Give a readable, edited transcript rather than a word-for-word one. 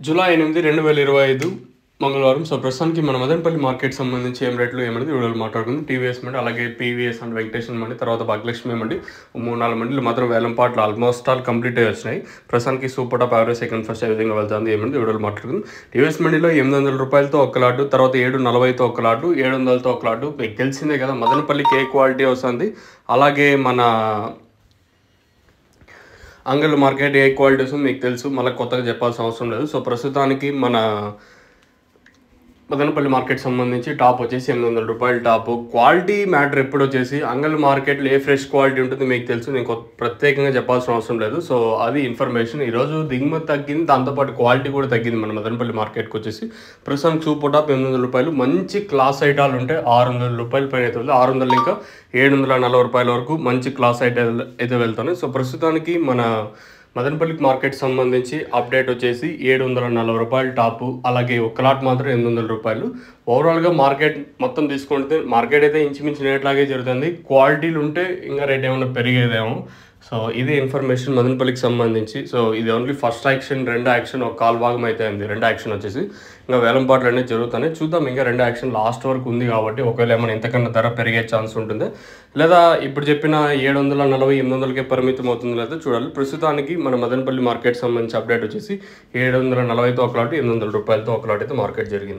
July 8, 2025 మంగళవారం. So ప్రస్తుతానికి మన మదనపల్లి మార్కెట్ సంబంధించి ఏం రేట్లు ఏమనేది వీడియోలో మాట్లాడుకుందాం. టీవీఎస్ మండి, అలాగే పీవీఎస్ అండ్ వెంకటేశ్వర మండి, తర్వాత భాగ్యలక్ష్మి మండి, 3-4 మండీలు మాత్రం వేలం పాటలు ఆల్మోస్ట్ ఆల్ కంప్లీట్ అయ్యి వచ్చినాయి. ప్రస్తుతానికి super top average second first ఏ విధంగా వెళ్తుంది ఏమనేది వీడియోలో మాట్లాడుకుందాం. టీవీఎస్ మండిలో 800 రూపాయలతో ఒక లాటు, తర్వాత 740తో ఒక లాటు, 700తో ఒక లాటు. మీకు తెలిసిందే కదా మదనపల్లికి ఏ క్వాలిటీ వస్తుంది, అలాగే మన అంగల్ మార్కెట్ ఏ క్వాలిటీస్ మీకు తెలుసు, మళ్ళీ కొత్తగా చెప్పాల్సిన అవసరం లేదు. సో ప్రస్తుతానికి మన మదనపల్లి మార్కెట్ సంబంధించి టాప్ వచ్చేసి 800 రూపాయలు టాప్. క్వాలిటీ మ్యాటర్ ఎప్పుడు వచ్చేసి అంగల్ మార్కెట్లో ఏ ఫ్రెష్ క్వాలిటీ ఉంటుంది మీకు తెలుసు, నేను ప్రత్యేకంగా చెప్పాల్సిన అవసరం లేదు. సో అది ఇన్ఫర్మేషన్. ఈరోజు దిగుమతి తగ్గింది, దాంతోపాటు క్వాలిటీ కూడా తగ్గింది మన మదనపల్లి మార్కెట్కి వచ్చేసి. ప్రస్తుతానికి సూపర్ టాప్ 800 రూపాయలు. మంచి క్లాస్ ఐటాలు ఉంటాయి 600 రూపాయల పైన అయితే 600 ఇంకా 740 రూపాయల వరకు మంచి క్లాస్ ఐటాలు అయితే వెళ్తున్నాయి. సో ప్రస్తుతానికి మన మదనపల్లి మార్కెట్ సంబంధించి అప్డేట్ వచ్చేసి 740 రూపాయలు టాపు, అలాగే ఒక లాట్ మాత్రం 800 రూపాయలు. ఓవరాల్గా మార్కెట్ మొత్తం తీసుకుంటే మార్కెట్ అయితే ఇంచుమించు రేట్లాగే జరుగుతుంది. క్వాలిటీలు ఉంటే ఇంకా రేట్ ఏమైనా పెరిగేదేమో. సో ఇది ఇన్ఫర్మేషన్ మదనపల్లికి సంబంధించి. సో ఇది ఓన్లీ ఫస్ట్ యాక్షన్, రెండో యాక్షన్ ఒక కాల్ భాగం అయితే ఉంది. రెండో యాక్షన్ వచ్చేసి ఇంకా వేలంపాట్లు అనేది జరుగుతున్నాయి. చూద్దాం, ఇంకా రెండో యాక్షన్ లాస్ట్ వరకు ఉంది కాబట్టి ఒకవేళ ఏమైనా ఎంతకన్నా ధర పెరిగే ఛాన్స్ ఉంటుంది, లేదా ఇప్పుడు చెప్పిన 740, 800కే పరిమితం అవుతుంది లేదా చూడాలి. ప్రస్తుతానికి మన మదనపల్లి మార్కెట్ సంబంధించి అప్డేట్ వచ్చేసి 740తో ఒక లాట్, 800 రూపాయలతో ఒక లాట్ అయితే మార్కెట్ జరిగింది.